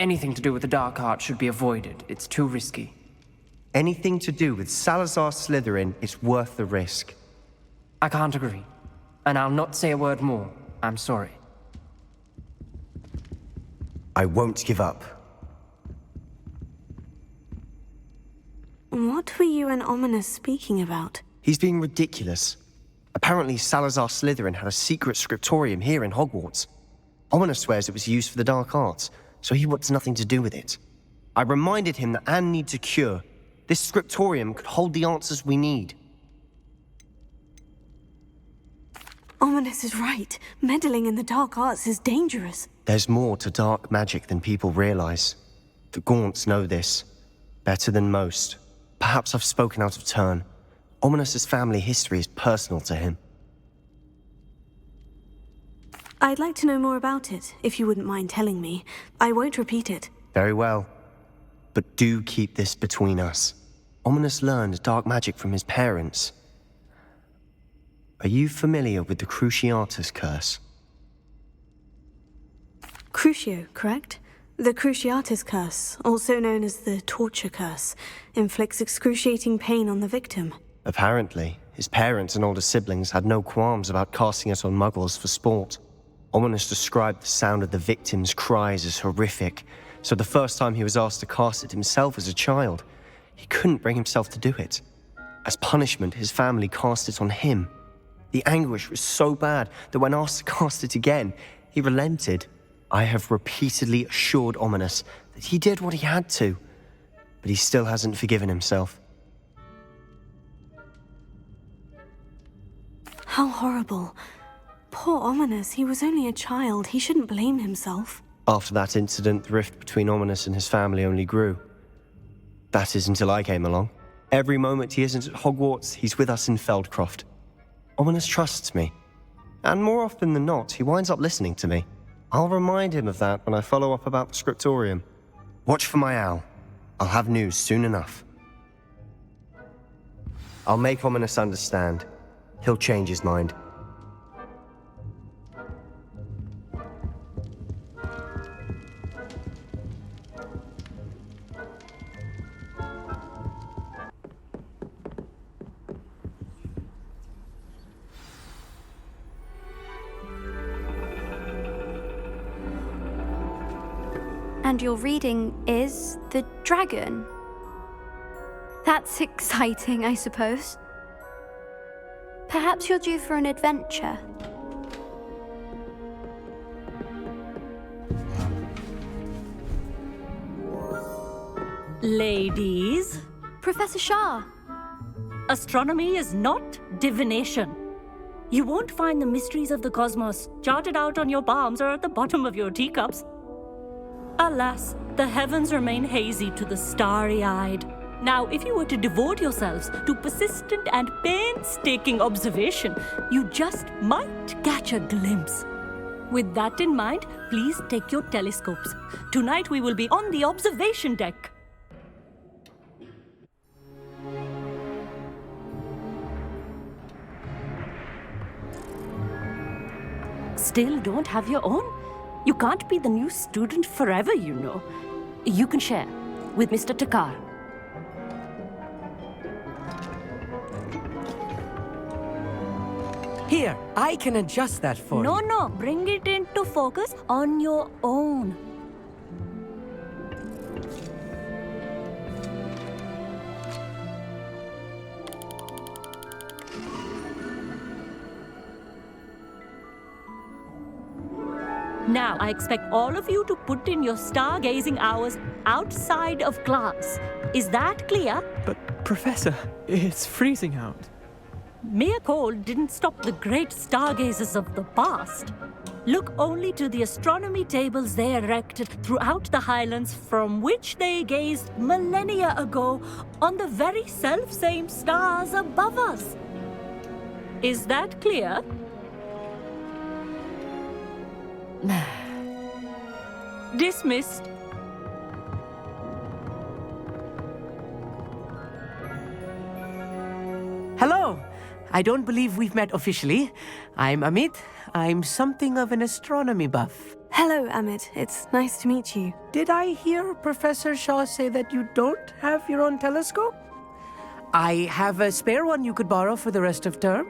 Anything to do with the dark art should be avoided. It's too risky. Anything to do with Salazar Slytherin is worth the risk. I can't agree. And I'll not say a word more. I'm sorry. I won't give up. What were you and Ominous speaking about? He's being ridiculous. Apparently Salazar Slytherin had a secret scriptorium here in Hogwarts. Ominous swears it was used for the dark arts, so he wants nothing to do with it. I reminded him that Anne needs a cure. This scriptorium could hold the answers we need. Ominous is right. Meddling in the dark arts is dangerous. There's more to dark magic than people realize. The Gaunts know this. Better than most. Perhaps I've spoken out of turn. Ominous's family history is personal to him. I'd like to know more about it, if you wouldn't mind telling me. I won't repeat it. Very well. But do keep this between us. Ominous learned dark magic from his parents. Are you familiar with the Cruciatus Curse? Crucio, correct? The Cruciatus Curse, also known as the Torture Curse, inflicts excruciating pain on the victim. Apparently, his parents and older siblings had no qualms about casting it on muggles for sport. Ominous described the sound of the victim's cries as horrific, so the first time he was asked to cast it himself as a child, he couldn't bring himself to do it. As punishment, his family cast it on him. The anguish was so bad that when asked to cast it again, he relented. I have repeatedly assured Ominous that he did what he had to, but he still hasn't forgiven himself. How horrible. Poor Ominous, he was only a child. He shouldn't blame himself. After that incident, the rift between Ominous and his family only grew. That is until I came along. Every moment he isn't at Hogwarts, he's with us in Feldcroft. Ominous trusts me. And more often than not, he winds up listening to me. I'll remind him of that when I follow up about the scriptorium. Watch for my owl. I'll have news soon enough. I'll make Ominous understand. He'll change his mind. And your reading is The Dragon. That's exciting, I suppose. Perhaps you're due for an adventure. Ladies, Professor Shah. astronomy is not divination. You won't find the mysteries of the cosmos charted out on your palms or at the bottom of your teacups. Alas, the heavens remain hazy to the starry-eyed. Now, if you were to devote yourselves to persistent and painstaking observation, you just might catch a glimpse. With that in mind, please take your telescopes. Tonight we will be on the observation deck. Still don't have your own? You can't be the new student forever, you know. You can share with Mr. Thakkar. Here, I can adjust that for you. No, bring it into focus on your own. Now, I expect all of you to put in your stargazing hours outside of class. Is that clear? But, Professor, it's freezing out. Mere cold didn't stop the great stargazers of the past. Look only to the astronomy tables they erected throughout the Highlands from which they gazed millennia ago on the very self-same stars above us. Is that clear? Dismissed. Hello! I don't believe we've met officially. I'm Amit. I'm something of an astronomy buff. Hello, Amit. It's nice to meet you. Did I hear Professor Shaw say that you don't have your own telescope? I have a spare one you could borrow for the rest of term.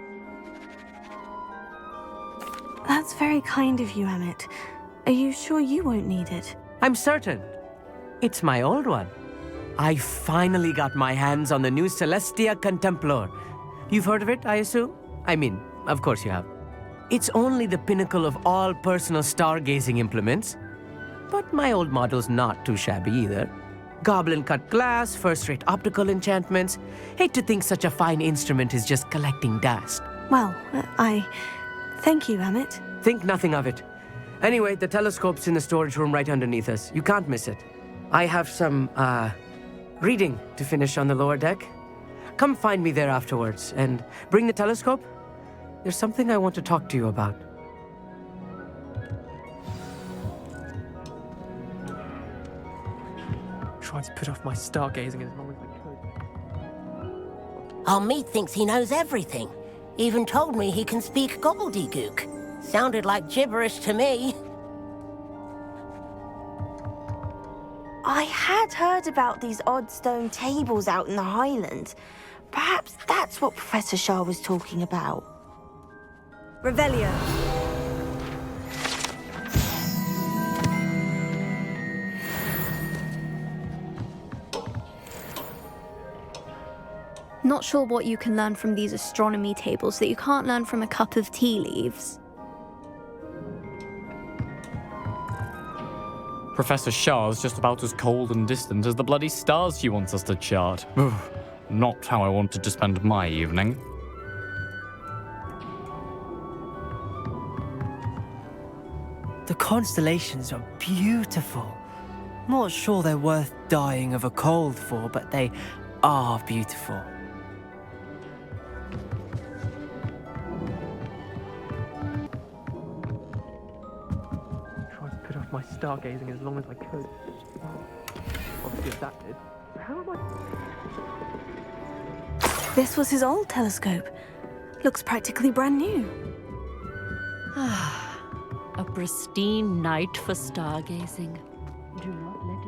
That's very kind of you, Amit. Are you sure you won't need it? I'm certain. It's my old one. I finally got my hands on the new Celestia Contemplar. You've heard of it, I assume? I mean, of course you have. It's only the pinnacle of all personal stargazing implements. But my old model's not too shabby either. Goblin cut glass, first-rate optical enchantments. Hate to think such a fine instrument is just collecting dust. Well, thank you, Amit. Think nothing of it. Anyway, the telescope's in the storage room right underneath us. You can't miss it. I have some, reading to finish on the lower deck. Come find me there afterwards, and bring the telescope. There's something I want to talk to you about. Tried to put off my stargazing as long as I could. Amit thinks he knows everything. Even told me he can speak gobbledygook. Sounded like gibberish to me. I had heard about these odd stone tables out in the Highland. Perhaps that's what Professor Shah was talking about. Revelio. Not sure what you can learn from these astronomy tables that you can't learn from a cup of tea leaves. Professor Shah's just about as cold and distant as the bloody stars she wants us to chart. Not how I wanted to spend my evening. The constellations are beautiful. Not sure they're worth dying of a cold for, but they are beautiful. Tried to put off my stargazing as long as I could. Obviously, that did. How am I? This was his old telescope. Looks practically brand new. A pristine night for stargazing. Do not let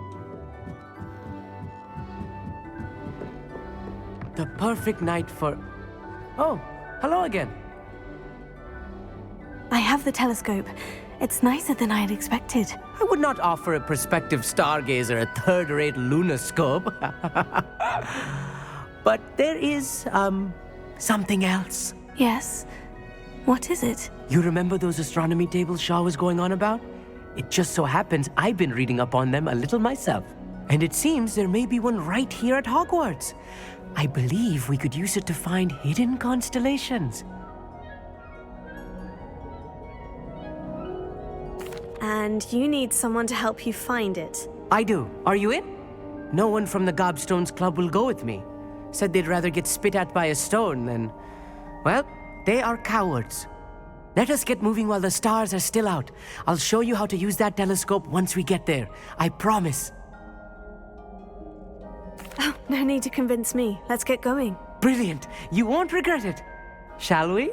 it. The perfect night for... Oh, hello again. I have the telescope. It's nicer than I had expected. I would not offer a prospective stargazer a third-rate lunoscope. But there is, something else. Yes? What is it? You remember those astronomy tables Shaw was going on about? It just so happens I've been reading up on them a little myself. And it seems there may be one right here at Hogwarts. I believe we could use it to find hidden constellations. And you need someone to help you find it. I do. Are you in? No one from the Gobstones Club will go with me. Said they'd rather get spit at by a stone than... Well, they are cowards. Let us get moving while the stars are still out. I'll show you how to use that telescope once we get there. I promise. Oh, no need to convince me. Let's get going. Brilliant. You won't regret it. Shall we?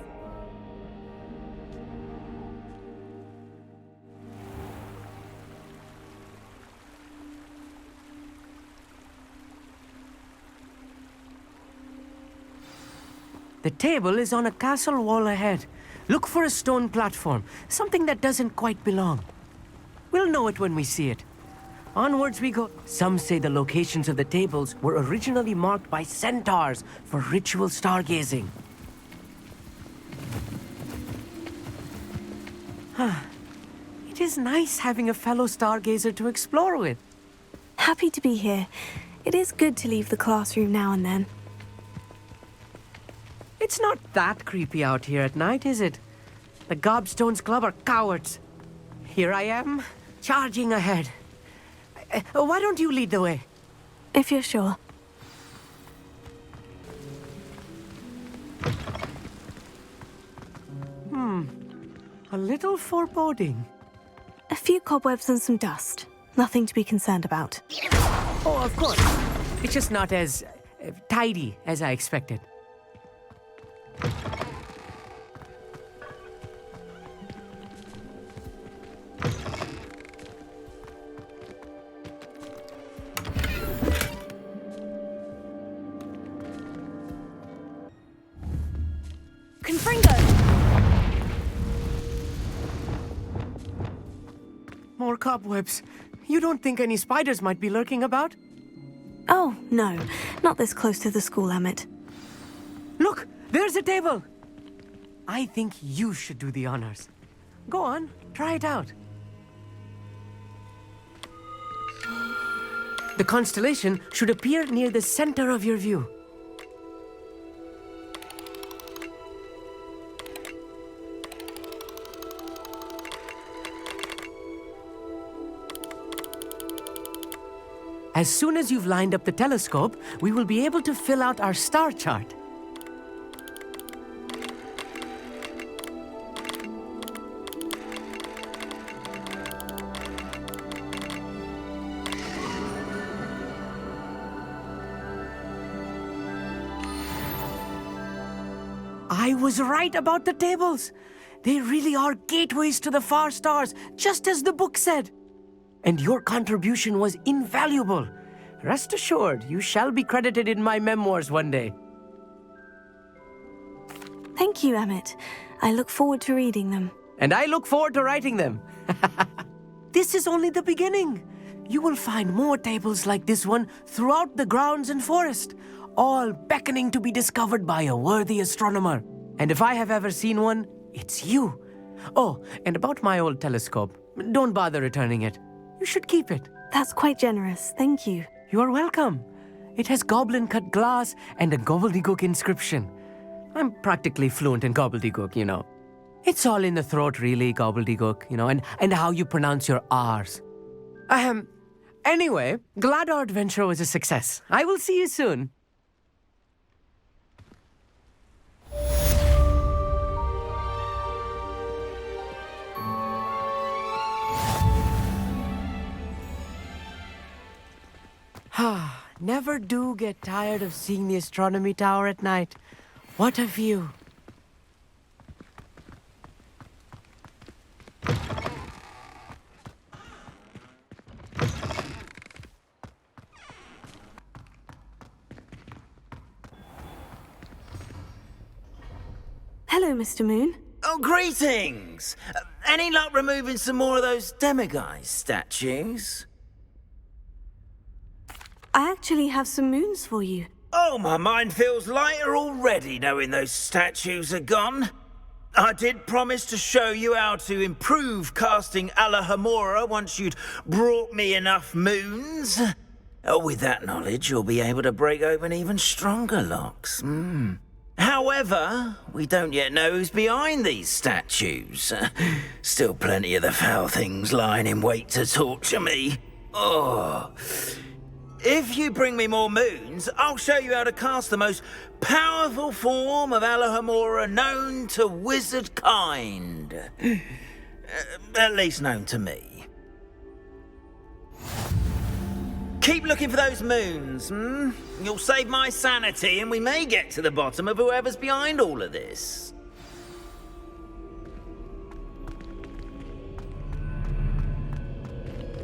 The table is on a castle wall ahead. Look for a stone platform, something that doesn't quite belong. We'll know it when we see it. Onwards we go. Some say the locations of the tables were originally marked by centaurs for ritual stargazing. It is nice having a fellow stargazer to explore with. Happy to be here. It is good to leave the classroom now and then. It's not that creepy out here at night, is it? The Gobstones Club are cowards. Here I am, charging ahead. Why don't you lead the way? If you're sure. A little foreboding. A few cobwebs and some dust. Nothing to be concerned about. Oh, of course. It's just not as tidy as I expected. more cobwebs. You don't think any spiders might be lurking about? Oh, no. Not this close to the school, Amit. Look, there's a table. I think you should do the honors. Go on, try it out. The constellation should appear near the center of your view. As soon as you've lined up the telescope, we will be able to fill out our star chart. I was right about the tables. They really are gateways to the far stars, just as the book said. And your contribution was invaluable. Rest assured, you shall be credited in my memoirs one day. Thank you, Amit. I look forward to reading them. And I look forward to writing them. This is only the beginning. You will find more tables like this one throughout the grounds and forest, all beckoning to be discovered by a worthy astronomer. And if I have ever seen one, it's you. Oh, and about my old telescope, don't bother returning it. You should keep it. That's quite generous. Thank you. You are welcome. It has goblin-cut glass and a gobbledygook inscription. I'm practically fluent in gobbledygook, you know. It's all in the throat, really, gobbledygook, you know, and how you pronounce your R's. Anyway, glad our adventure was a success. I will see you soon. Never do get tired of seeing the astronomy tower at night. What a view. Hello, Mr. Moon. Oh, greetings! Any luck removing some more of those demiguise statues? I actually have some moons for you. Oh, my mind feels lighter already knowing those statues are gone. I did promise to show you how to improve casting Alohomora once you'd brought me enough moons. Oh, with that knowledge, you'll be able to break open even stronger locks. However, we don't yet know who's behind these statues. Still plenty of the foul things lying in wait to torture me. Oh... If you bring me more moons, I'll show you how to cast the most powerful form of Alohomora known to wizard kind. At least known to me. Keep looking for those moons, You'll save my sanity and we may get to the bottom of whoever's behind all of this.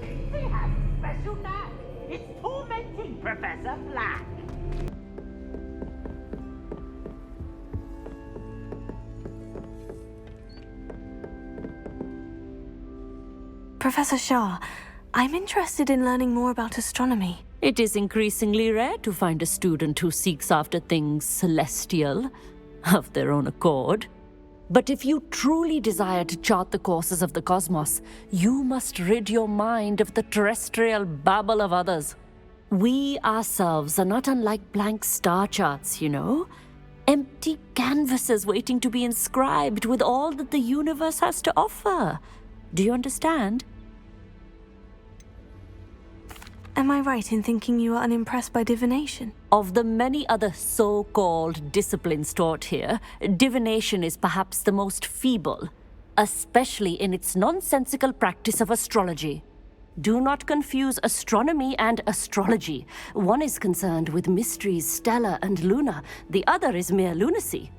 He has a special knack. It's tormenting Professor Black. Professor Shah, I'm interested in learning more about astronomy. It is increasingly rare to find a student who seeks after things celestial, of their own accord. But if you truly desire to chart the courses of the cosmos, you must rid your mind of the terrestrial babble of others. We ourselves are not unlike blank star charts, you know? Empty canvases waiting to be inscribed with all that the universe has to offer. Do you understand? Am I right in thinking you are unimpressed by divination? Of the many other so-called disciplines taught here, divination is perhaps the most feeble, especially in its nonsensical practice of astrology. Do not confuse astronomy and astrology. One is concerned with mysteries stellar and lunar, the other is mere lunacy.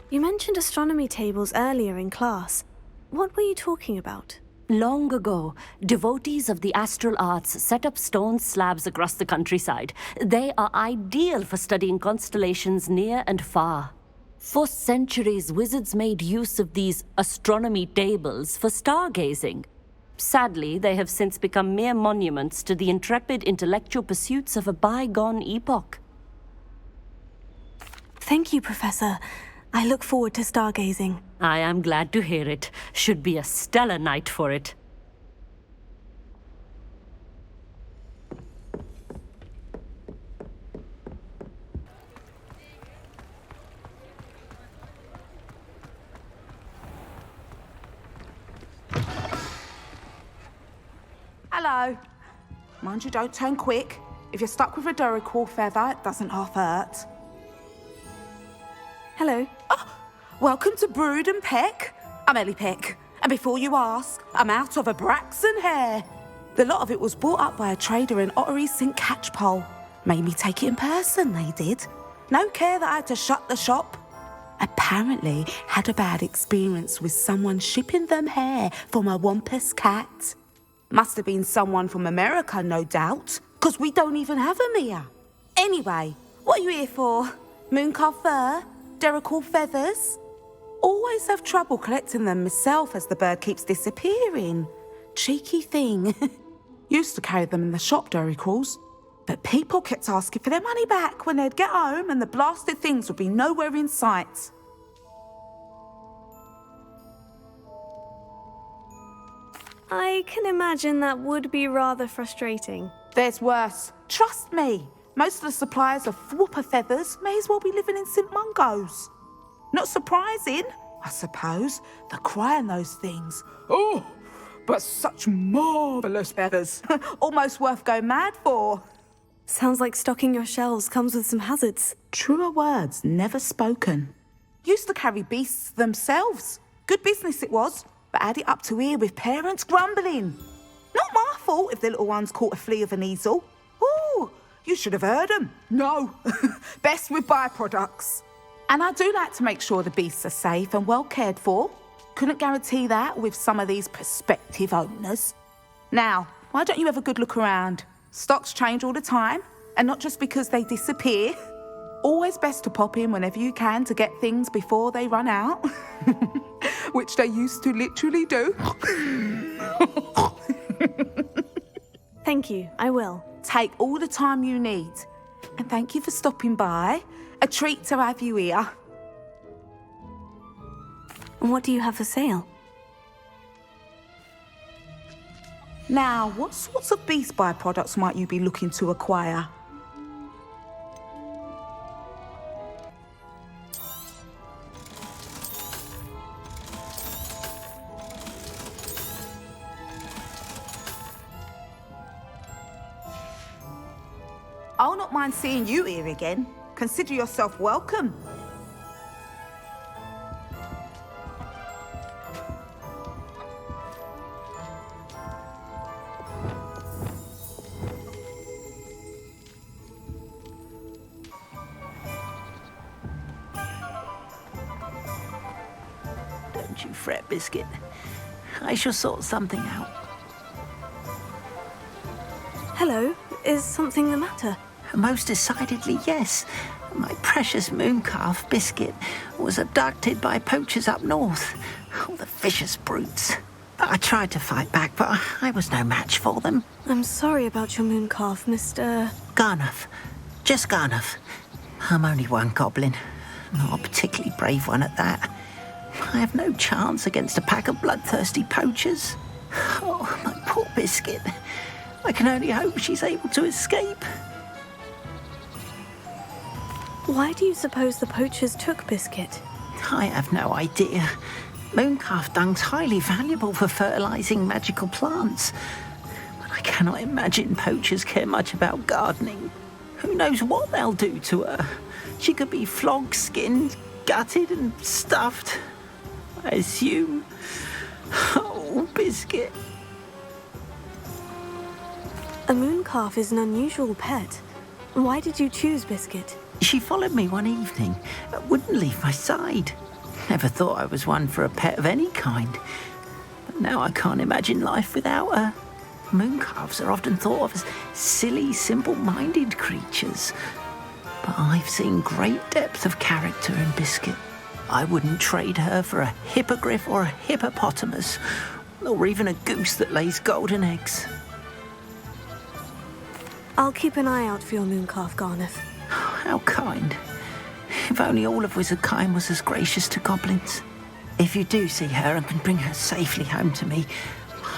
You mentioned astronomy tables earlier in class. What were you talking about? Long ago, devotees of the astral arts set up stone slabs across the countryside. They are ideal for studying constellations near and far. For centuries, wizards made use of these astronomy tables for stargazing. Sadly, they have since become mere monuments to the intrepid intellectual pursuits of a bygone epoch. Thank you, Professor. I look forward to stargazing. I am glad to hear it. Should be a stellar night for it. Hello. Mind you, don't turn quick. If you're stuck with a Duracell feather, it doesn't half hurt. Hello. Oh, welcome to Brood and Peck. I'm Ellie Peck. And before you ask, I'm out of a Braxton hair. The lot of it was bought up by a trader in Ottery St. Catchpole. Made me take it in person, they did. No care that I had to shut the shop. Apparently had a bad experience with someone shipping them hair for my Wampus cat. Must have been someone from America, no doubt, because we don't even have them here. Anyway, what are you here for? Mooncalf fur? Duracell feathers? Always have trouble collecting them myself as the bird keeps disappearing. Cheeky thing. Used to carry them in the shop, Duracalls, but people kept asking for their money back when they'd get home and the blasted things would be nowhere in sight. I can imagine that would be rather frustrating. There's worse. Trust me. Most of the suppliers of whooper feathers may as well be living in St. Mungo's. Not surprising, I suppose, the cry on those things. Oh, but such marvellous feathers. Almost worth going mad for. Sounds like stocking your shelves comes with some hazards. Truer words never spoken. Used to carry beasts themselves. Good business it was. But add it up to here with parents grumbling. Not my fault if the little ones caught a flea of an easel. Ooh, you should have heard them. No, best with byproducts. And I do like to make sure the beasts are safe and well cared for. Couldn't guarantee that with some of these prospective owners. Now, why don't you have a good look around? Stocks change all the time, and not just because they disappear. Always best to pop in whenever you can to get things before they run out. Which they used to literally do. Thank you, I will. Take all the time you need. And thank you for stopping by. A treat to have you here. And what do you have for sale? Now, what sorts of beast byproducts might you be looking to acquire? I'll not mind seeing you here again. Consider yourself welcome. Don't you fret, Biscuit. I shall sort something out. Hello, is something the matter? Most decidedly, yes. My precious mooncalf, Biscuit, was abducted by poachers up north. Oh, the vicious brutes. I tried to fight back, but I was no match for them. I'm sorry about your mooncalf, Mr. Garnuff. Just Garnuff. I'm only one goblin. Not a particularly brave one at that. I have no chance against a pack of bloodthirsty poachers. Oh, my poor Biscuit. I can only hope she's able to escape. Why do you suppose the poachers took Biscuit? I have no idea. Mooncalf dung's highly valuable for fertilizing magical plants. But I cannot imagine poachers care much about gardening. Who knows what they'll do to her? She could be flogged, skinned, gutted and stuffed. I assume. Oh, Biscuit. A mooncalf is an unusual pet. Why did you choose Biscuit? She followed me one evening, wouldn't leave my side. Never thought I was one for a pet of any kind. But now I can't imagine life without her. Mooncalves are often thought of as silly, simple-minded creatures. But I've seen great depth of character in Biscuit. I wouldn't trade her for a hippogriff or a hippopotamus, or even a goose that lays golden eggs. I'll keep an eye out for your mooncalf, Garnuff. How kind. If only all of Wizardkind was as gracious to goblins. If you do see her and can bring her safely home to me,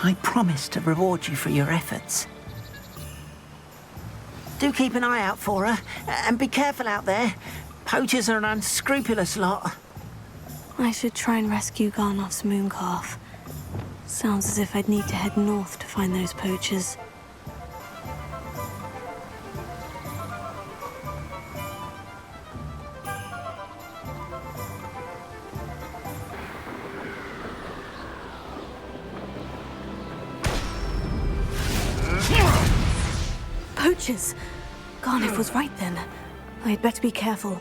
I promise to reward you for your efforts. Do keep an eye out for her, and be careful out there. Poachers are an unscrupulous lot. I should try and rescue Garnuff's mooncalf. Sounds as if I'd need to head north to find those poachers. Poachers! Garnuff was right then. I'd better be careful.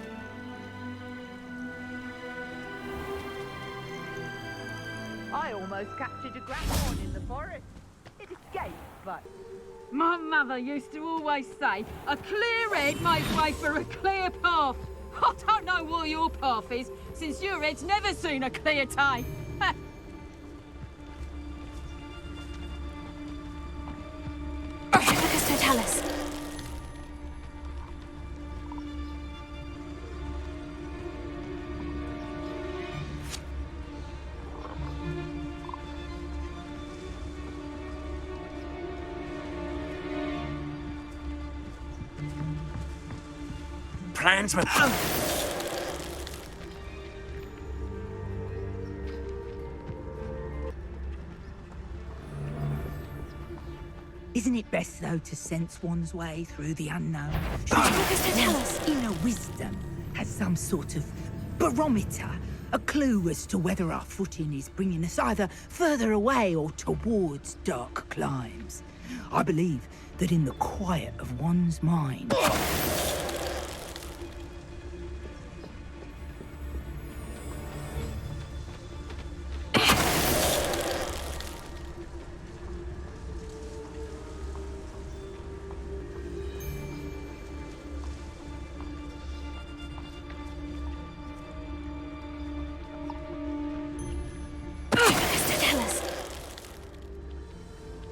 I almost captured a grandhorn in the forest. It escaped, but... My mother used to always say, a clear head makes way for a clear path. I don't know what your path is, since your head's never seen a clear day. Archie, tell us. Plans with... Isn't it best, though, to sense one's way through the unknown? Tell us. Inner wisdom has some sort of barometer, a clue as to whether our footing is bringing us either further away or towards dark climes. I believe that in the quiet of one's mind...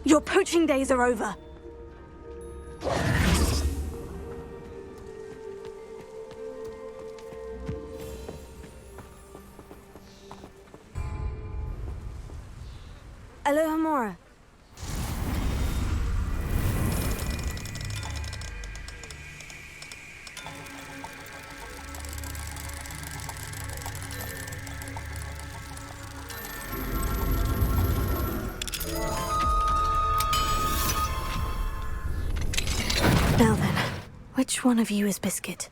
Your poaching days are over. Alohomora. Now then, which one of you is Biscuit?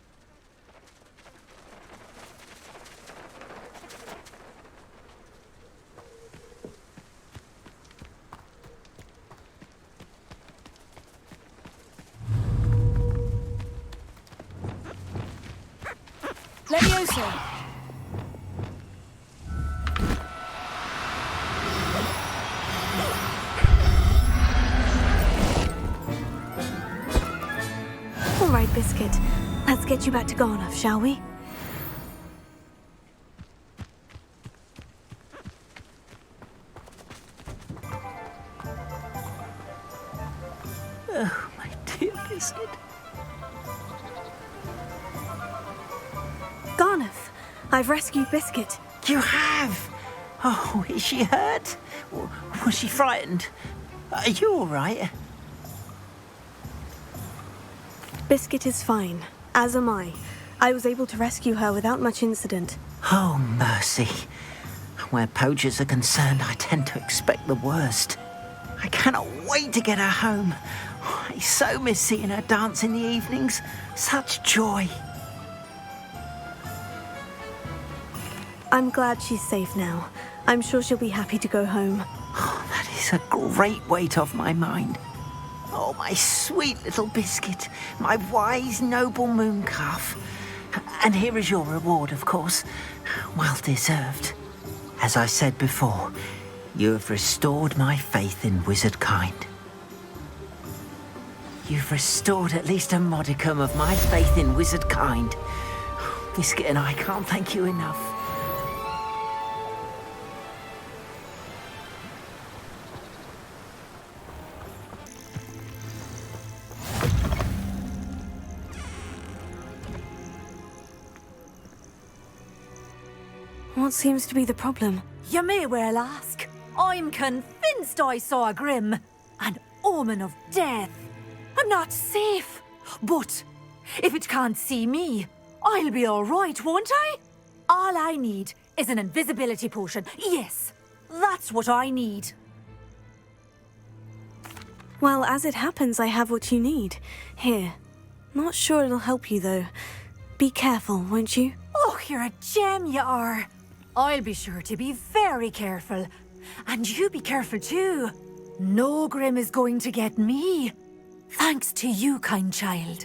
Levioso! All right, Biscuit. Let's get you back to Garnuff, shall we? Oh, my dear Biscuit. Garnuff, I've rescued Biscuit. You have? Oh, is she hurt? Was she frightened? Are you all right? Biscuit is fine, as am I. I was able to rescue her without much incident. Oh, mercy. Where poachers are concerned, I tend to expect the worst. I cannot wait to get her home. I so miss seeing her dance in the evenings. Such joy. I'm glad she's safe now. I'm sure she'll be happy to go home. Oh, that is a great weight off my mind. Oh, my sweet little Biscuit, my wise, noble mooncalf. And here is your reward, of course. Well deserved. As I said before, you have restored my faith in Wizardkind. You've restored at least a modicum of my faith in Wizardkind. Biscuit and I can't thank you enough. What seems to be the problem? You may well ask. I'm convinced I saw a grim, an omen of death. I'm not safe, but if it can't see me, I'll be all right, won't I? All I need is an invisibility potion. Yes, that's what I need. Well, as it happens, I have what you need. Here. Not sure it'll help you, though. Be careful, won't you? Oh, you're a gem, you are. I'll be sure to be very careful. And you be careful too. No grim is going to get me. Thanks to you, kind child.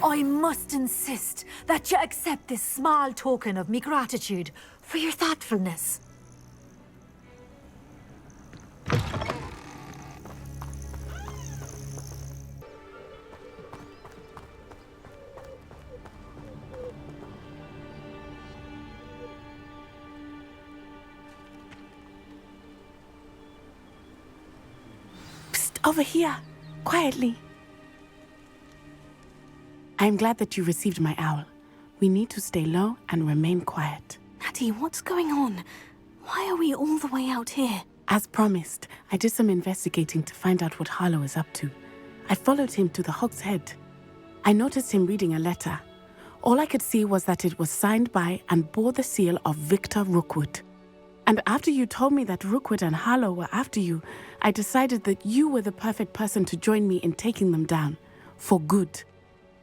I must insist that you accept this small token of me gratitude for your thoughtfulness. Over here, quietly. I'm glad that you received my owl. We need to stay low and remain quiet. Natty, what's going on? Why are we all the way out here? As promised, I did some investigating to find out what Harlow is up to. I followed him to the Hog's Head. I noticed him reading a letter. All I could see was that it was signed by and bore the seal of Victor Rookwood. And after you told me that Rookwood and Harlow were after you, I decided that you were the perfect person to join me in taking them down. For good.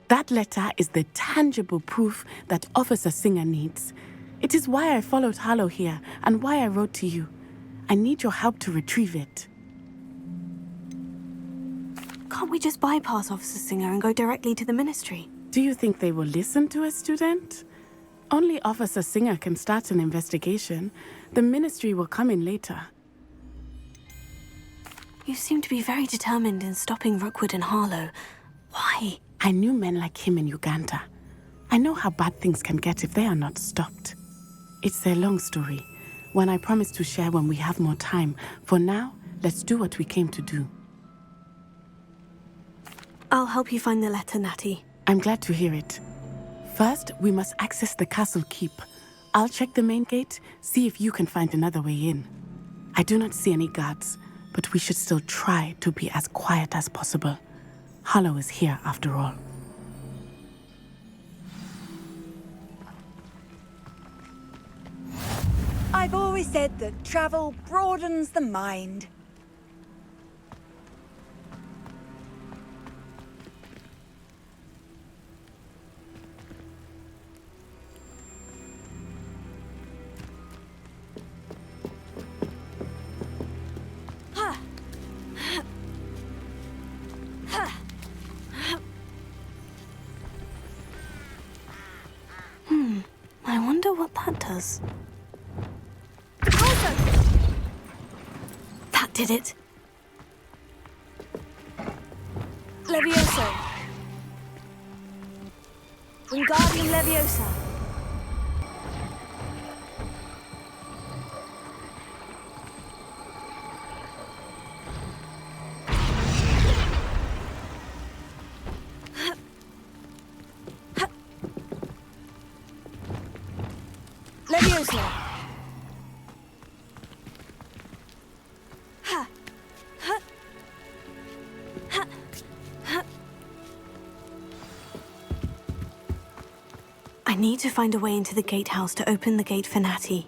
That letter is the tangible proof that Officer Singer needs. It is why I followed Harlow here and why I wrote to you. I need your help to retrieve it. Can't we just bypass Officer Singer and go directly to the Ministry? Do you think they will listen to a student? Only Officer Singer can start an investigation. The Ministry will come in later. You seem to be very determined in stopping Rookwood and Harlow. Why? I knew men like him in Uganda. I know how bad things can get if they are not stopped. It's a long story, one I promise to share when we have more time. For now, let's do what we came to do. I'll help you find the letter, Natty. I'm glad to hear it. First, we must access the castle keep. I'll check the main gate, see if you can find another way in. I do not see any guards, but we should still try to be as quiet as possible. Harlow is here, after all. I've always said that travel broadens the mind. I wonder what that does. That did it. Levioso. Wingardium Leviosa. Leviosa. I need to find a way into the gatehouse to open the gate for Natty.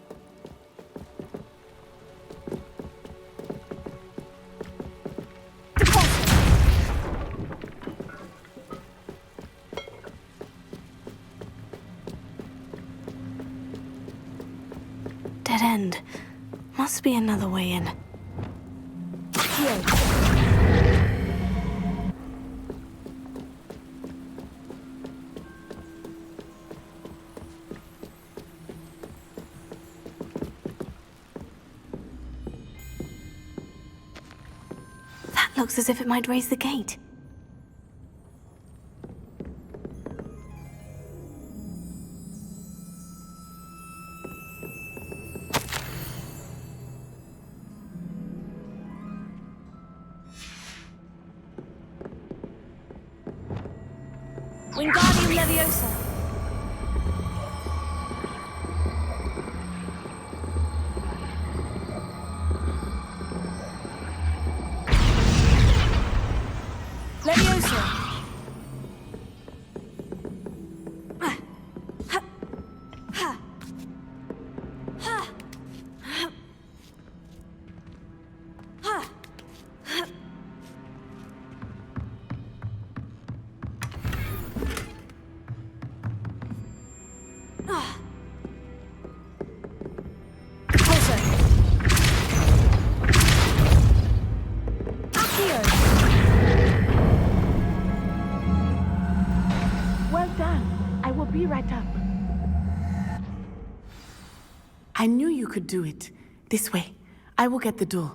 Dead end. Must be another way in. Here. That looks as if it might raise the gate. Wingardium Leviosa. could do it. This way. I will get the door.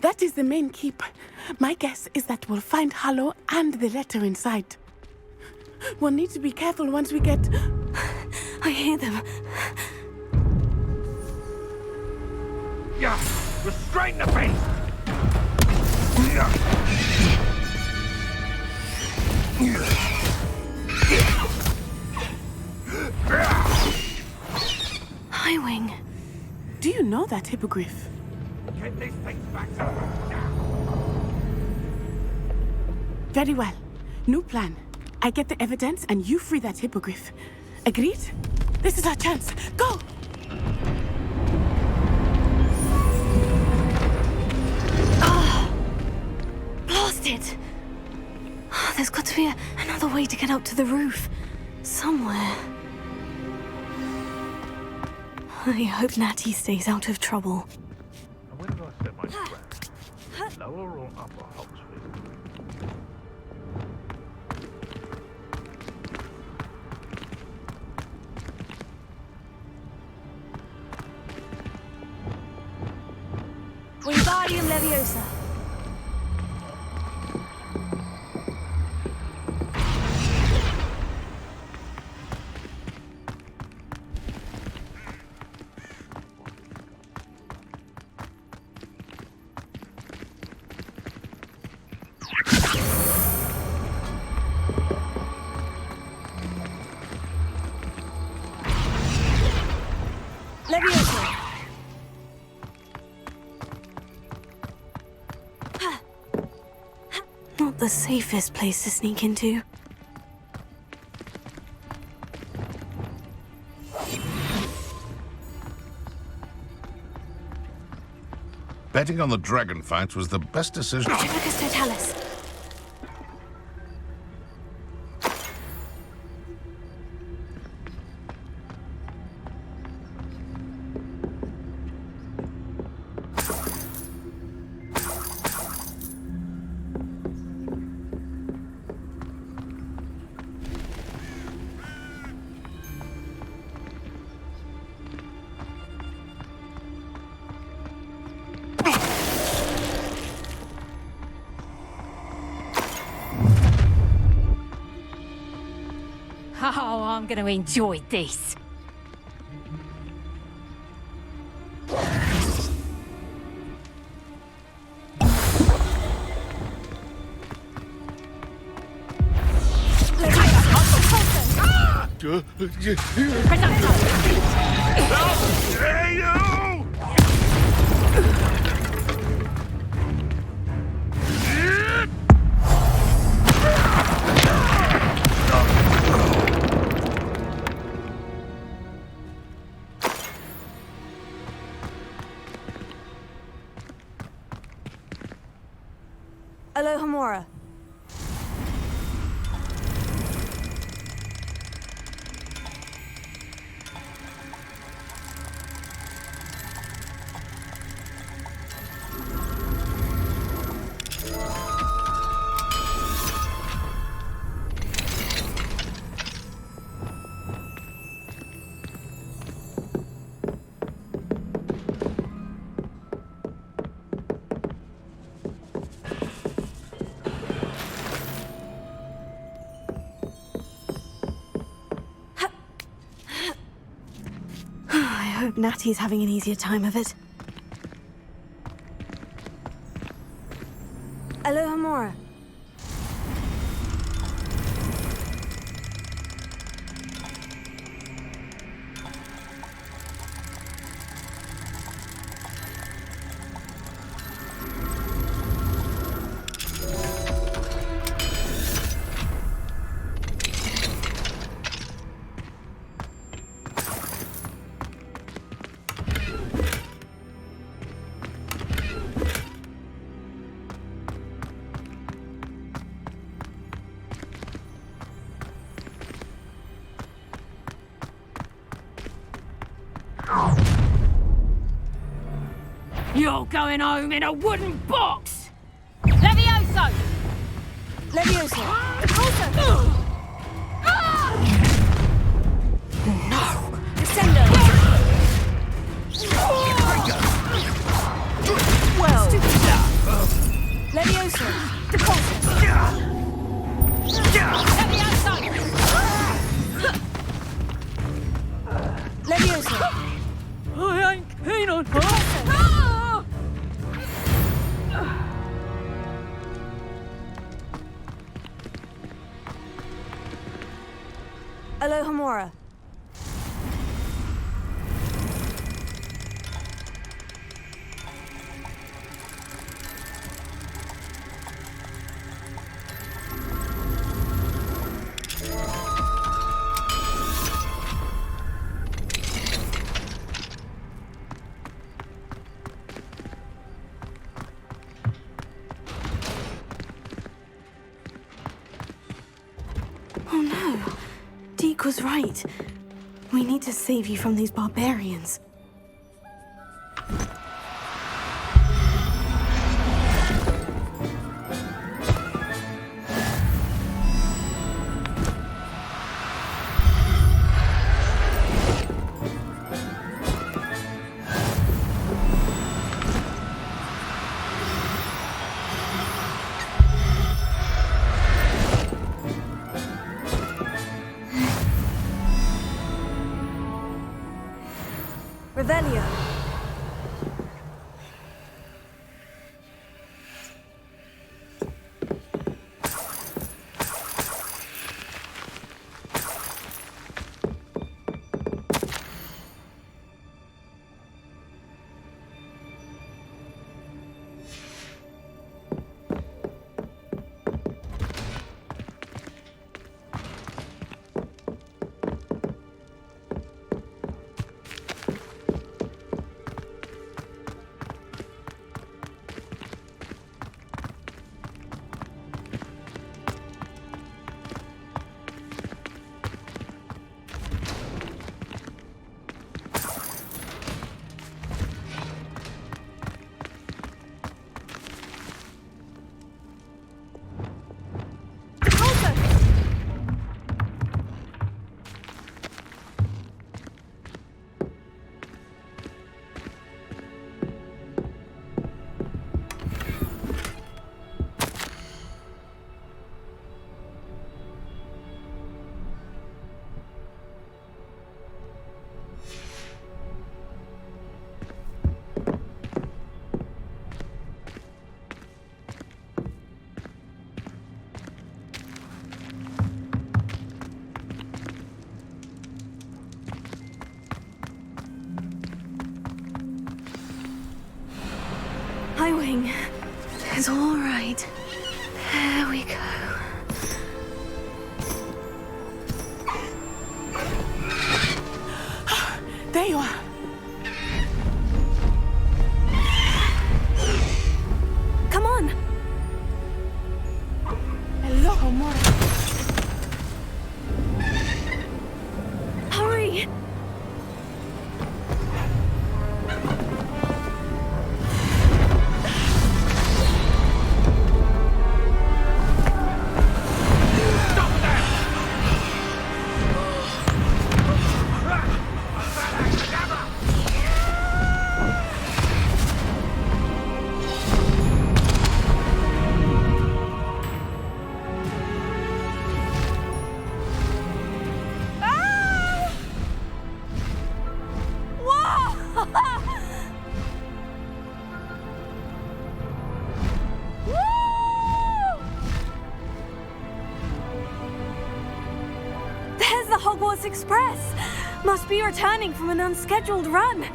That is the main keep. My guess is that we'll find Hallow and the letter inside. We'll need to be careful once we get... I hear them. Yeah, restrain the beast! Highwing. Do you know that Hippogriff? Get these things back to Very well. New plan. I get the evidence and you free that Hippogriff. Agreed? This is our chance. Go! Blasted! There's got to be another way to get up to the roof. Somewhere. I hope Natty stays out of trouble. And when did I set my trap? Lower or upper Oxford? Wingardium Leviosa. Leviosa. Not the safest place to sneak into. Betting on the dragon fight was the best decision. Archivicus Totalis. Oh, I'm going to enjoy this. Alohomora. I hope Natty's having an easier time of it. Alohomora. You're going home in a wooden box! Leviosa! Leviosa! No! Descendo! Well... Leviosa! Leviosa! I ain't keen on her. Alohomora. Oh no. Deke was right. We need to save you from these barbarians. Revelio. Highwing. It's all right. There we go. There you are. Come on. Hello, Mora. Hurry. There's the Hogwarts Express. Must be returning from an unscheduled run.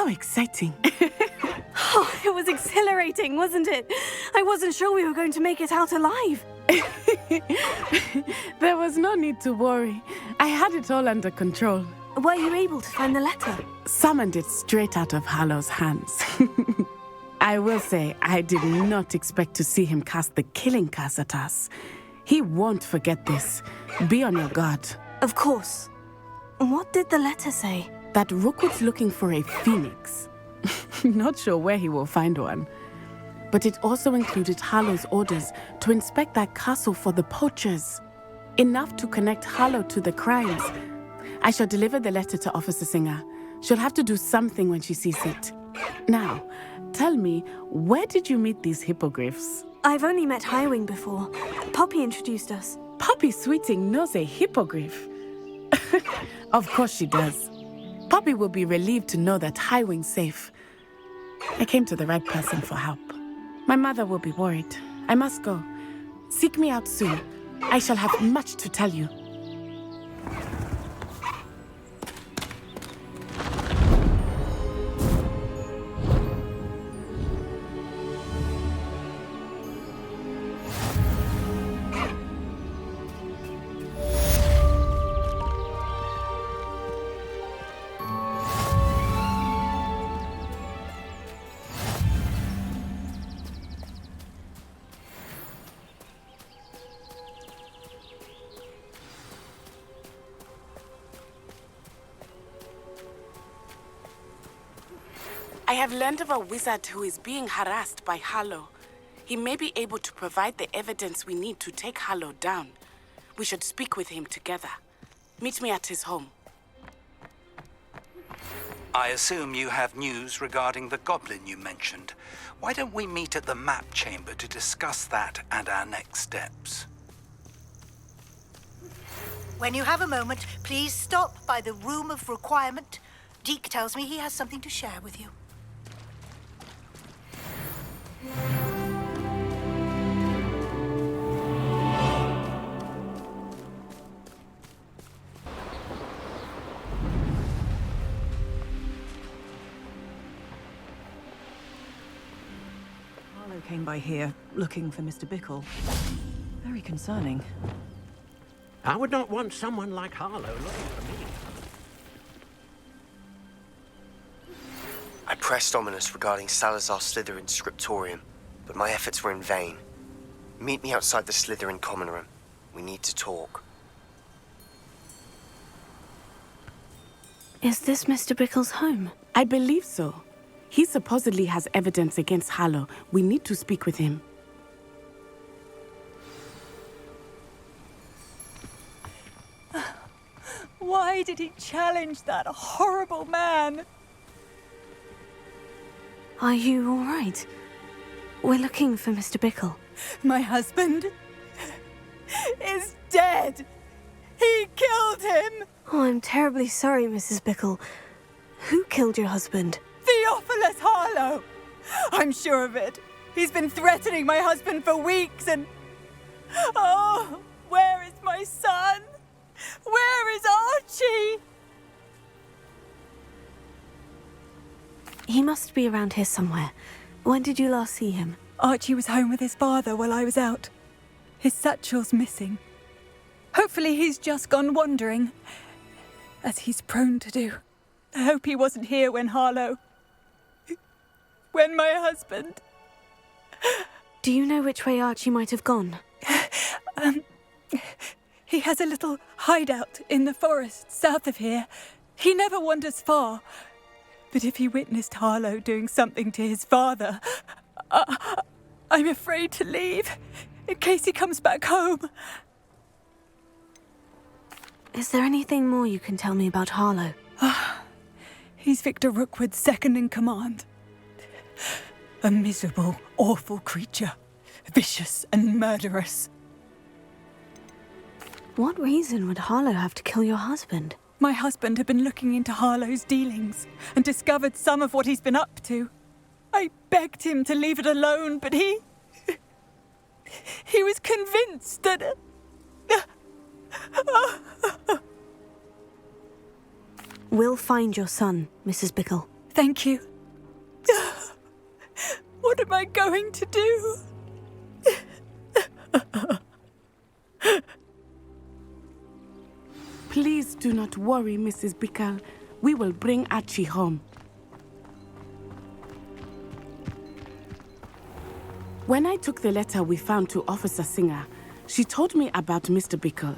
How exciting. Oh, it was exhilarating, wasn't it? I wasn't sure we were going to make it out alive. There was no need to worry. I had it all under control. Were you able to find the letter? Summoned it straight out of Hallow's hands. I will say, I did not expect to see him cast the killing curse at us. He won't forget this. Be on your guard. Of course. What did the letter say? That Rookwood's looking for a phoenix. Not sure where he will find one. But it also included Hallow's orders to inspect that castle for the poachers. Enough to connect Hallow to the crimes. I shall deliver the letter to Officer Singer. She'll have to do something when she sees it. Now, tell me, where did you meet these hippogriffs? I've only met Highwing before. Poppy introduced us. Poppy Sweeting knows a hippogriff. Of course she does. Poppy will be relieved to know that Highwing's safe. I came to the right person for help. My mother will be worried. I must go. Seek me out soon. I shall have much to tell you. I have learned of a wizard who is being harassed by Hallow. He may be able to provide the evidence we need to take Hallow down. We should speak with him together. Meet me at his home. I assume you have news regarding the goblin you mentioned. Why don't we meet at the map chamber to discuss that and our next steps? When you have a moment, please stop by the room of requirement. Deke tells me he has something to share with you. Harlow came by here, looking for Mr. Bickle. Very concerning. I would not want someone like Harlow looking for me. I pressed Ominous regarding Salazar Slytherin's scriptorium, but my efforts were in vain. Meet me outside the Slytherin common room. We need to talk. Is this Mr. Bickle's home? I believe so. He supposedly has evidence against Hallow. We need to speak with him. Why did he challenge that horrible man? Are you all right? We're looking for Mr. Bickle. My husband is dead. He killed him. Oh, I'm terribly sorry, Mrs. Bickle. Who killed your husband? Theophilus Harlow. I'm sure of it. He's been threatening my husband for weeks and... Oh, where is my son? Where is Archie? He must be around here somewhere. When did you last see him? Archie was home with his father while I was out. His satchel's missing. Hopefully he's just gone wandering, as he's prone to do. I hope he wasn't here when Harlow... when my husband... Do you know which way Archie might have gone? He has a little hideout in the forest south of here. He never wanders far. But if he witnessed Harlow doing something to his father, I'm afraid to leave, in case he comes back home. Is there anything more you can tell me about Harlow? He's Victor Rookwood's second in command. A miserable, awful creature. Vicious and murderous. What reason would Harlow have to kill your husband? My husband had been looking into Harlow's dealings and discovered some of what he's been up to. I begged him to leave it alone, but he was convinced that... We'll find your son, Mrs. Bickle. Thank you. What am I going to do? Please do not worry, Mrs. Bickle. We will bring Archie home. When I took the letter we found to Officer Singer, she told me about Mr. Bickle.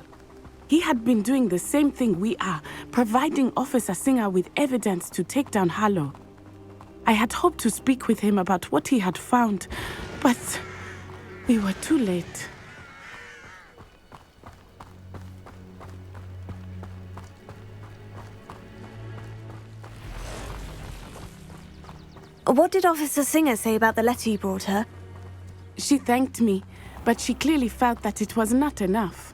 He had been doing the same thing we are, providing Officer Singer with evidence to take down Harlow. I had hoped to speak with him about what he had found, but we were too late. What did Officer Singer say about the letter you brought her? She thanked me, but she clearly felt that it was not enough.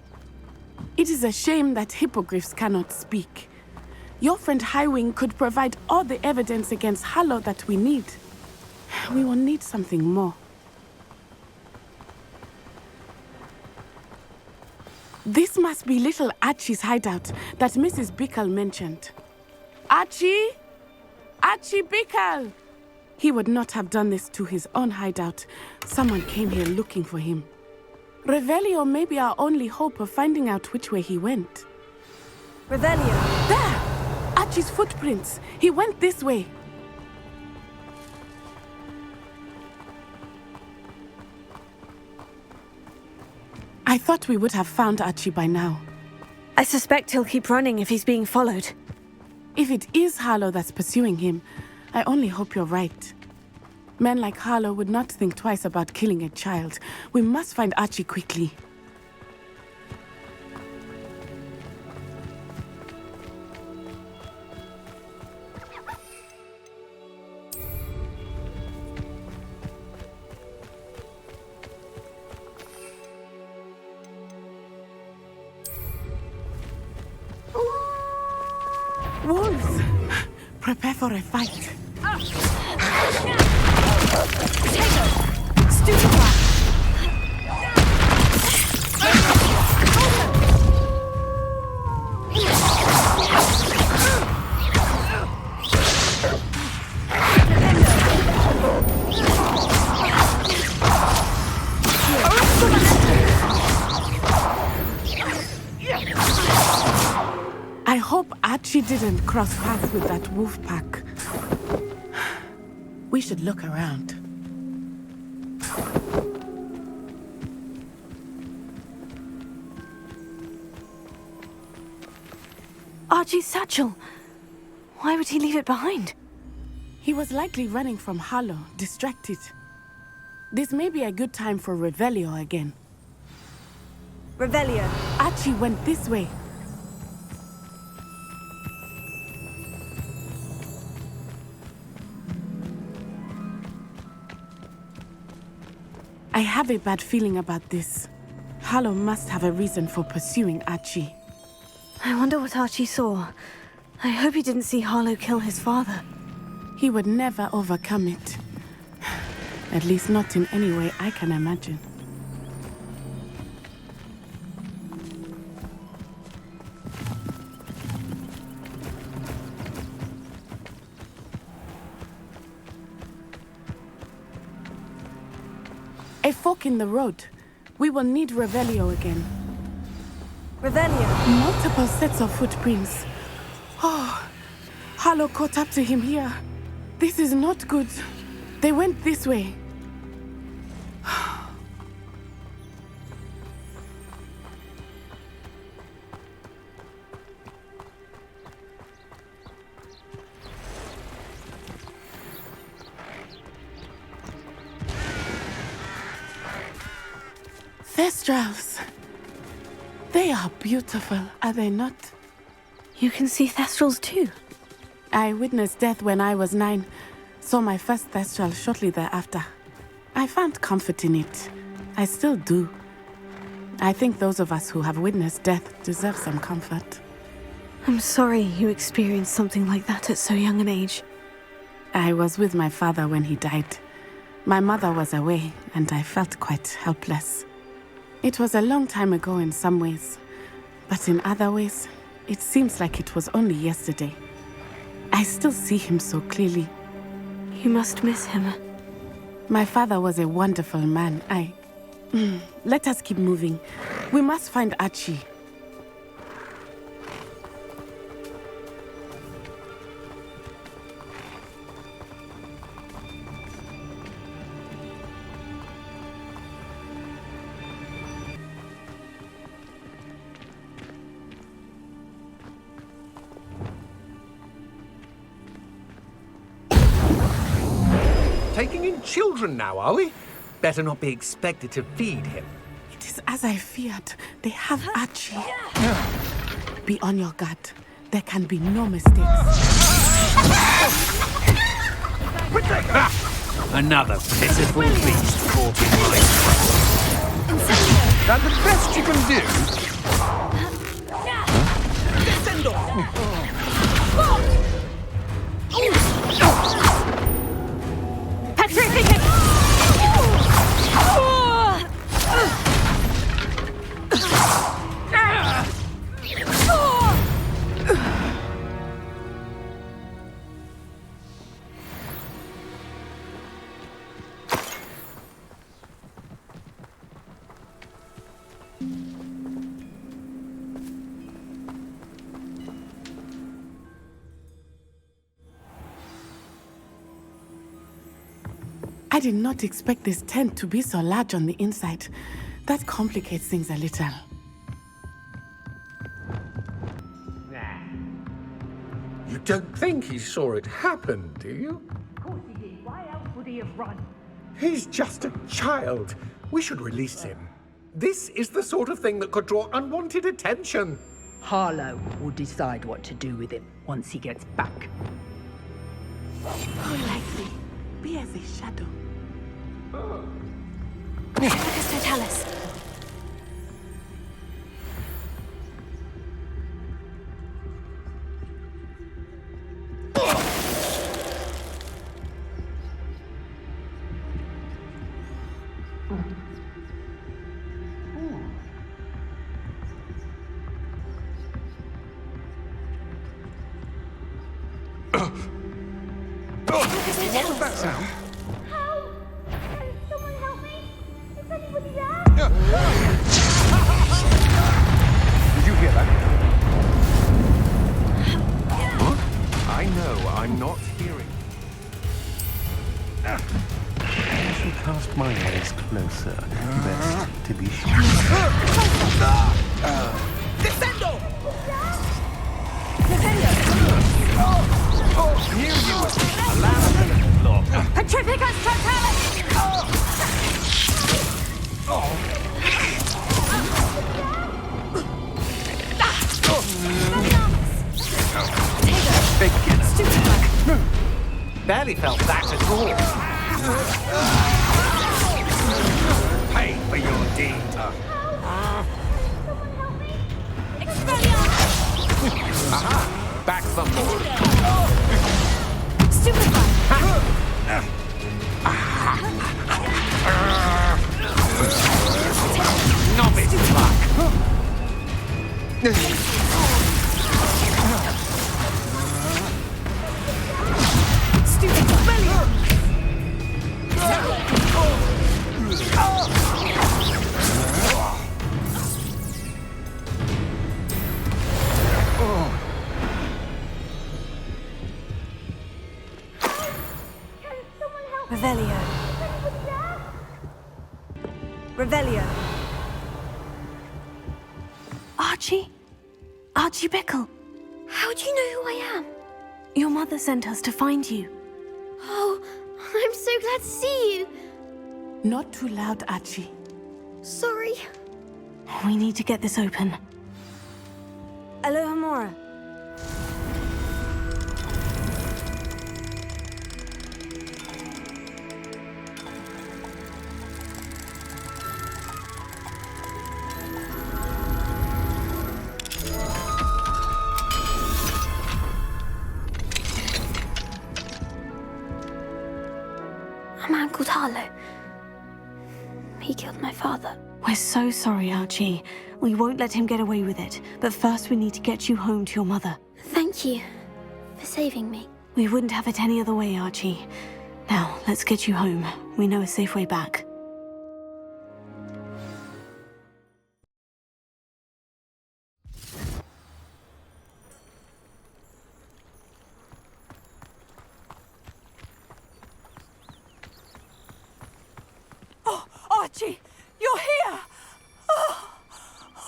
It is a shame that Hippogriffs cannot speak. Your friend Highwing could provide all the evidence against Harlow that we need. We will need something more. This must be little Archie's hideout that Mrs. Bickle mentioned. Archie? Archie Bickle! He would not have done this to his own hideout. Someone came here looking for him. Revelio may be our only hope of finding out which way he went. Revelio! There! Archie's footprints. He went this way. I thought we would have found Archie by now. I suspect he'll keep running if he's being followed. If it is Harlow that's pursuing him, I only hope you're right. Men like Harlow would not think twice about killing a child. We must find Archie quickly. Wolves! Prepare for a fight. I hope Archie didn't cross paths with that wolf pack. We should look around. Archie's satchel. Why would he leave it behind? He was likely running from Harlow, distracted. This may be a good time for Revelio again. Revelio. Archie went this way. I have a bad feeling about this. Harlow must have a reason for pursuing Archie. I wonder what Archie saw. I hope he didn't see Harlow kill his father. He would never overcome it. At least not in any way I can imagine. A fork in the road. We will need Revelio again. Revelio. Multiple sets of footprints. Oh, Harlow caught up to him here. This is not good. They went this way. Thestrals. They are beautiful, are they not? You can see Thestrals too. I witnessed death when I was 9. Saw my first Thestral shortly thereafter. I found comfort in it. I still do. I think those of us who have witnessed death deserve some comfort. I'm sorry you experienced something like that at so young an age. I was with my father when he died. My mother was away, and I felt quite helpless. It was a long time ago in some ways, but in other ways, it seems like it was only yesterday. I still see him so clearly. You must miss him. My father was a wonderful man. Let us keep moving. We must find Archie. Taking in children now, are we? Better not be expected to feed him. It is as I feared. They have Archie. Be on your guard. There can be no mistakes. Another pitiful beast caught in my trap. That the best you can do? I did not expect this tent to be so large on the inside. That complicates things a little. You don't think he saw it happen, do you? Of course he did. Why else would he have run? He's just a child. We should release him. This is the sort of thing that could draw unwanted attention. Harlow will decide what to do with him once he gets back. Go lightly. Be as a shadow. Totalis. What was that sound? Did you hear that? What? I know, I'm not hearing. I shall cast my eyes closer. Best to be sure. Descendo! Knew you would be a lamb and a block. Petrificus totalis! Big killer. Barely felt that at all. Pay for your deed. Aha! Back some more. Novice luck. Revelio. Revelio. Archie? Archie Bickle. How do you know who I am? Your mother sent us to find you. Oh, I'm so glad to see you. Not too loud, Archie. Sorry. We need to get this open. Alohomora. A man called Harlow. He killed my father. We're so sorry, Archie. We won't let him get away with it. But first we need to get you home to your mother. Thank you. for saving me. We wouldn't have it any other way, Archie. Now, let's get you home. We know a safe way back. Oh, Archie! You're here!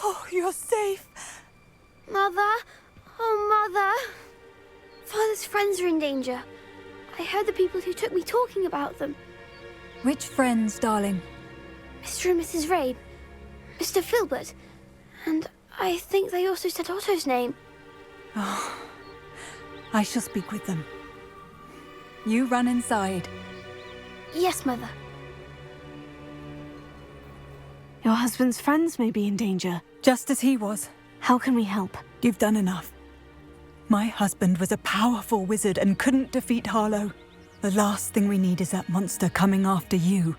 Oh, you're safe. Mother? Oh, Mother! Father's friends are in danger. I heard the people who took me talking about them. Which friends, darling? Mr. and Mrs. Rabe, Mr. Filbert, and I think they also said Otto's name. Oh, I shall speak with them. You run inside. Yes, Mother. Your husband's friends may be in danger. Just as he was. How can we help? You've done enough. My husband was a powerful wizard and couldn't defeat Harlow. The last thing we need is that monster coming after you.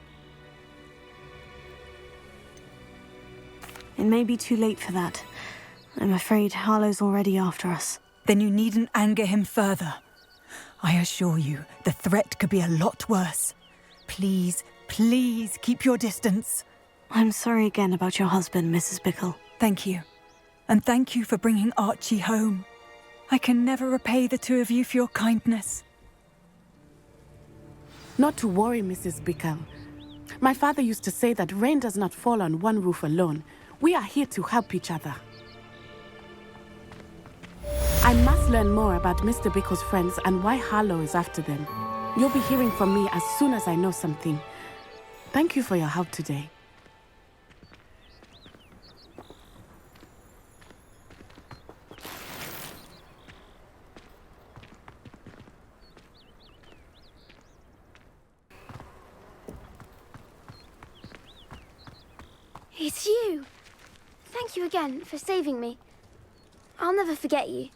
It may be too late for that. I'm afraid Harlow's already after us. Then you needn't anger him further. I assure you, the threat could be a lot worse. Please, please keep your distance. I'm sorry again about your husband, Mrs. Bickle. Thank you. And thank you for bringing Archie home. I can never repay the two of you for your kindness. Not to worry, Mrs. Bickle. My father used to say that rain does not fall on one roof alone. We are here to help each other. I must learn more about Mr. Bickle's friends and why Harlow is after them. You'll be hearing from me as soon as I know something. Thank you for your help today. It's you! Thank you again for saving me. I'll never forget you.